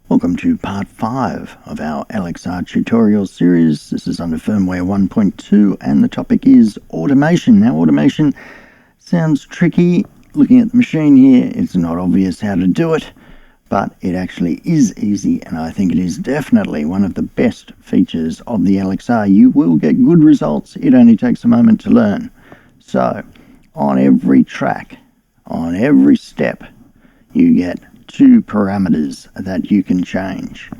Welcome to part 5 of our LXR tutorial series. This is under firmware 1.2 and the topic is automation. Now automation sounds tricky. Looking at the machine here, it's not obvious how to do it, but it actually is easy, and I think it is definitely one of the best features of the LXR. You will get good results. It only takes a moment to learn. So on every track, on every step, you get 2 parameters that you can change.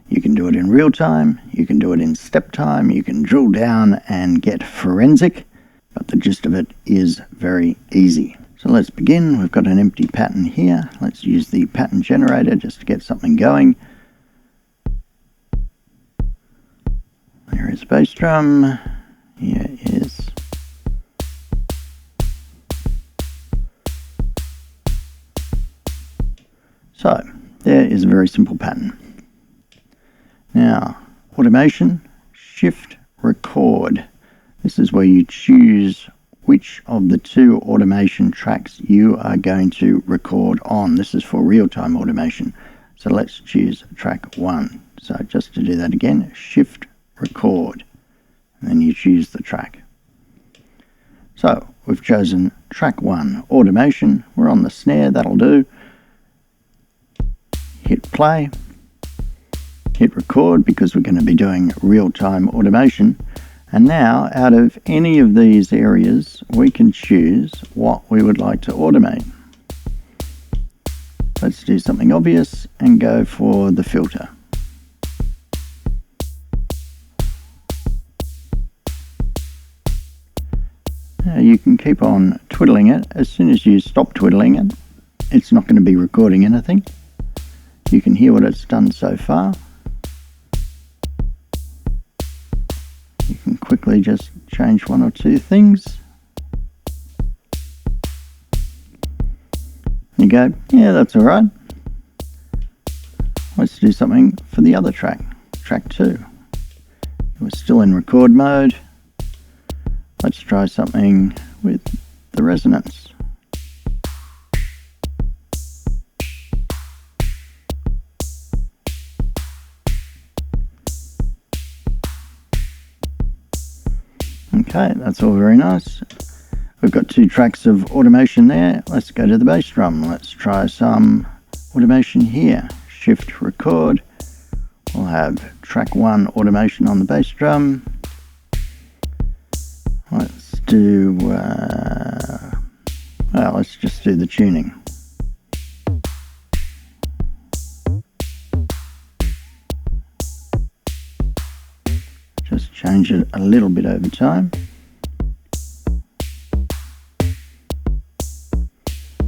You can do it in real time, you can do it in step time, you can drill down and get forensic, but the gist of it is very easy. So let's begin. We've got an empty pattern here. Let's use the pattern generator just to get something going. There is bass drum. Here is so there is a very simple pattern. Now, automation, shift, record. This is where you choose which of the 2 automation tracks you are going to record on. This is for real-time automation. So let's choose track 1. So just to do that again, shift, record, and then you choose the track. So we've chosen track 1, automation. We're on the snare, that'll do. Hit play, hit record because we're going to be doing real-time automation. And now out of any of these areas we can choose what we would like to automate. Let's do something obvious and go for the filter. Now you can keep on twiddling it. As soon as you stop twiddling it, it's not going to be recording anything. You can hear what it's done so far. You can quickly just change 1 or 2 things. You go, yeah, that's alright. Let's do something for the other track, track 2. We're still in record mode. Let's try something with the resonance. Okay, that's all very nice. We've got 2 tracks of automation there. Let's go to the bass drum. Let's try some automation here. Shift, record. We'll have track 1 automation on the bass drum. Let's do, well, let's just do the tuning. Just change it a little bit over time.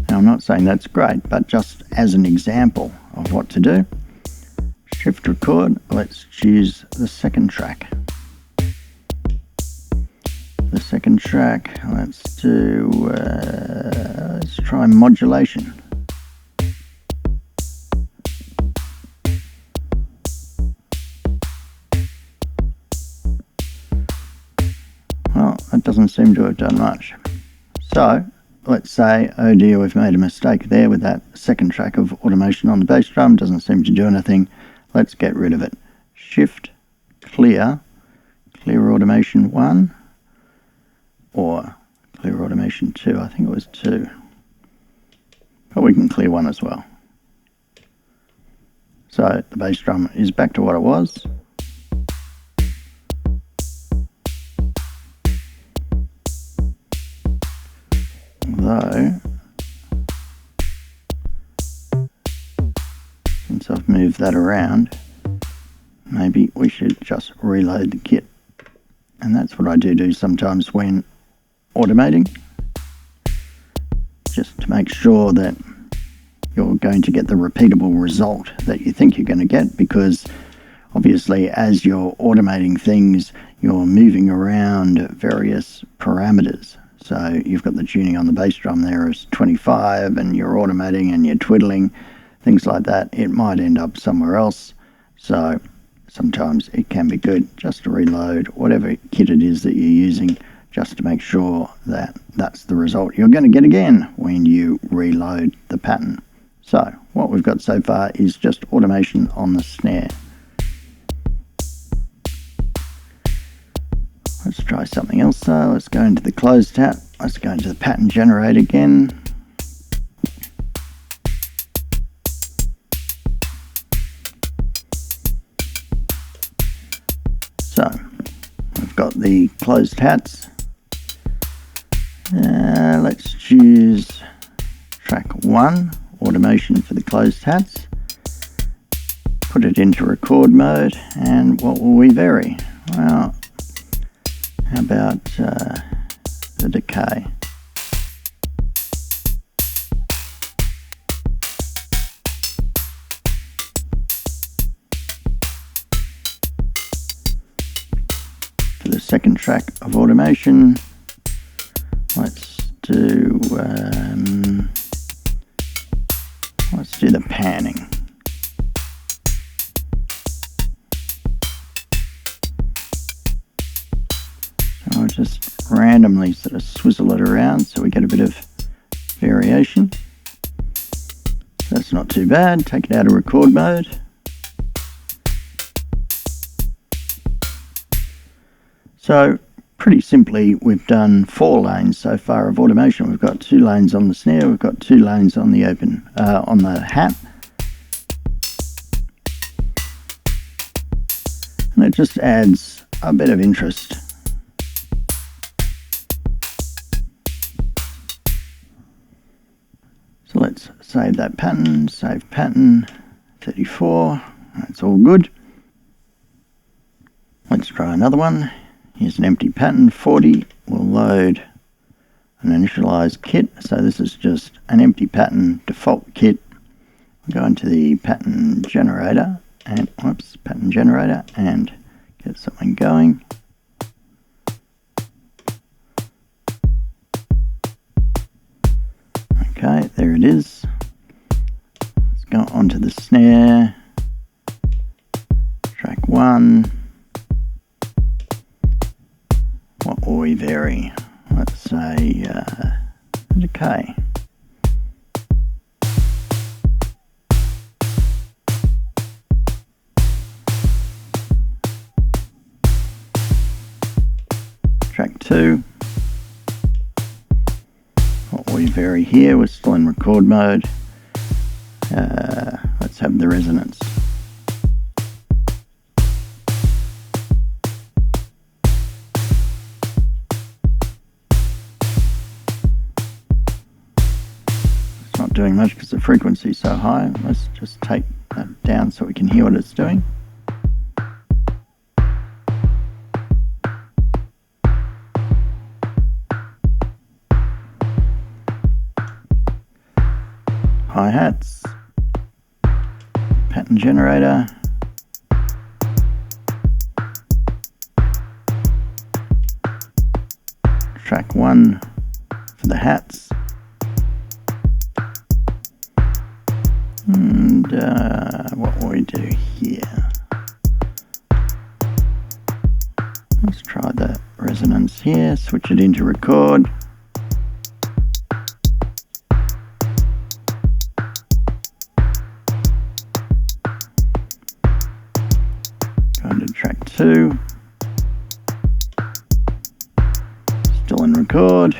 Now I'm not saying that's great, but just as an example of what to do, shift record, let's choose the second track. The second track, let's do, let's try modulation. Well, that doesn't seem to have done much. So let's say, oh dear, we've made a mistake there with that second track of automation on the bass drum. Doesn't seem to do anything. Let's get rid of it. Shift, clear, clear automation 1, or clear automation 2. I think it was 2. But we can clear 1 as well. So the bass drum is back to what it was. Although, since I've moved that around, maybe we should just reload the kit. And that's what I do sometimes when automating, just to make sure that you're going to get the repeatable result that you think you're going to get, because obviously as you're automating things, you're moving around various parameters. So you've got the tuning on the bass drum there as 25 and you're automating and you're twiddling, things like that. It might end up somewhere else. So sometimes it can be good just to reload whatever kit it is that you're using, just to make sure that that's the result you're going to get again when you reload the pattern. So what we've got so far is just automation on the snare. Let's try something else though. Let's go into the closed tab. Let's go into the pattern generator again. So we've got the closed hats. Let's choose track 1, automation for the closed hats. Put it into record mode, and what will we vary? Well, how about the decay? For the second track of automation, let's do the panning. So I'll just randomly sort of swizzle it around so we get a bit of variation. So that's not too bad. Take it out of record mode. So pretty simply, we've done 4 lanes so far of automation. We've got 2 lanes on the snare, we've got 2 lanes on the on the hat. And it just adds a bit of interest. So let's save that pattern, save pattern 34, that's all good. Let's try another one. Here's an empty pattern, 40. We'll load an initialized kit. So this is just an empty pattern, default kit. We'll go into the pattern generator and get something going. Okay, there it is. Let's go onto the snare. Track 1. What will we vary? Let's say decay. Track 2. What will we vary here? We're still in record mode. Let's have the resonance. Not doing much because the frequency is so high. Let's just take that down so we can hear what it's doing. Hi-hats, pattern generator, track 1 for the hats. And what will we do here? Let's try the resonance here, switch it into record. Go into track 2. Still in record.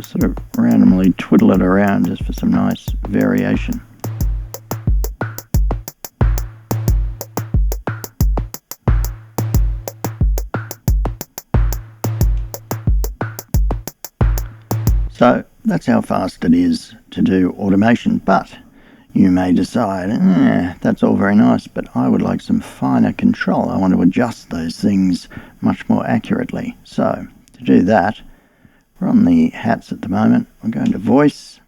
Sort of randomly twiddle it around just for some nice variation. So that's how fast it is to do automation, but you may decide, that's all very nice, but I would like some finer control. I want to adjust those things much more accurately. So to do that, we're on the hats at the moment. We're going to voice.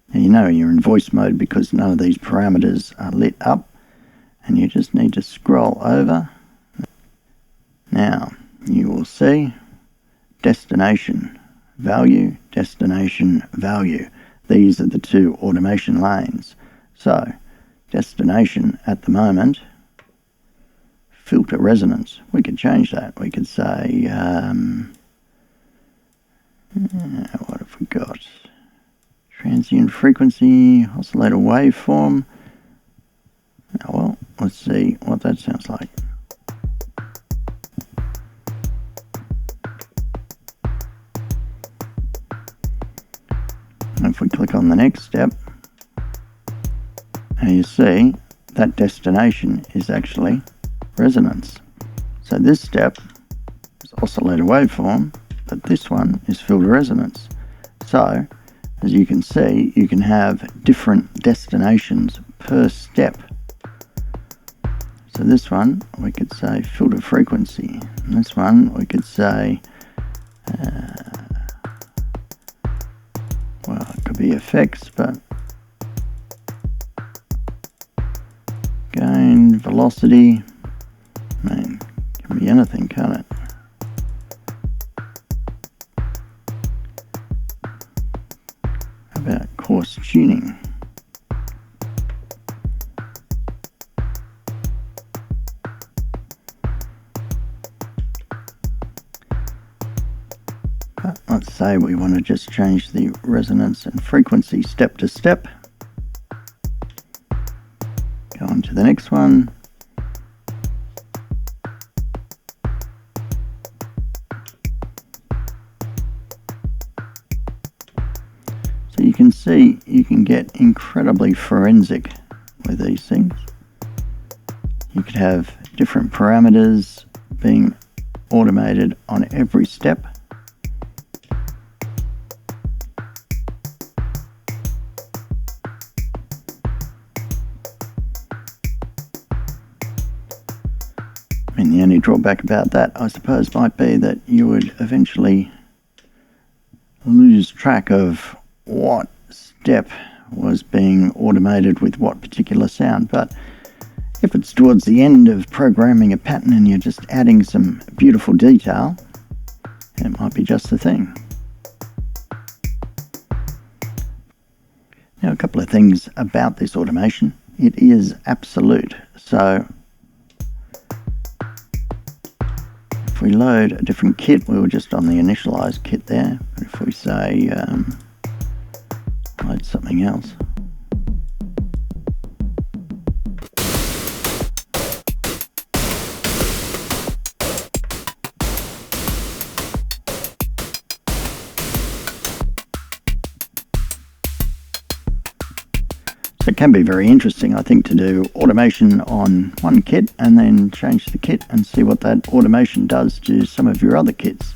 Now you know you're in voice mode because none of these parameters are lit up, and you just need to scroll over. Now you will see destination value, destination value. These are the 2 automation lanes. So destination at the moment filter resonance. We could change that. We could say, what have we got? Transient frequency, oscillator waveform. Oh, well, let's see what that sounds like. And if we click on the next step, now you see that destination is actually resonance. So this step is oscillator waveform, but this one is filter resonance. So, as you can see, you can have different destinations per step. So this one, we could say filter frequency. And this one, we could say, well, it could be effects, but gain, velocity, I mean, it can be anything, can't it? How about coarse tuning? But let's say we want to just change the resonance and frequency step to step. Go on to the next one. So you can see you can get incredibly forensic with these things. You could have different parameters being automated on every step. I mean, the only drawback about that, I suppose, might be that you would eventually lose track of what step was being automated with what particular sound. But if it's towards the end of programming a pattern and you're just adding some beautiful detail, it might be just the thing. Now, a couple of things about this automation. It is absolute. So if we load a different kit, we were just on the initialized kit there. But if we say load something else, so it can be very interesting, I think, to do automation on one kit and then change the kit and see what that automation does to some of your other kits.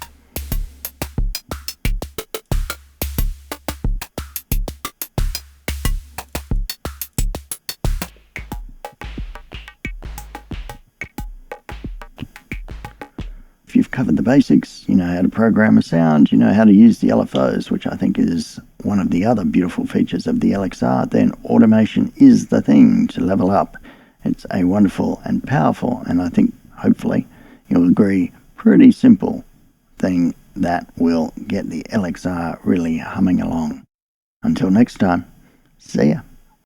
If you've covered the basics, you know how to program a sound, you know how to use the LFOs, which I think is one of the other beautiful features of the LXR, then automation is the thing to level up. It's a wonderful and powerful, and I think, hopefully, you'll agree, pretty simple thing that will get the LXR really humming along. Until next time, see ya.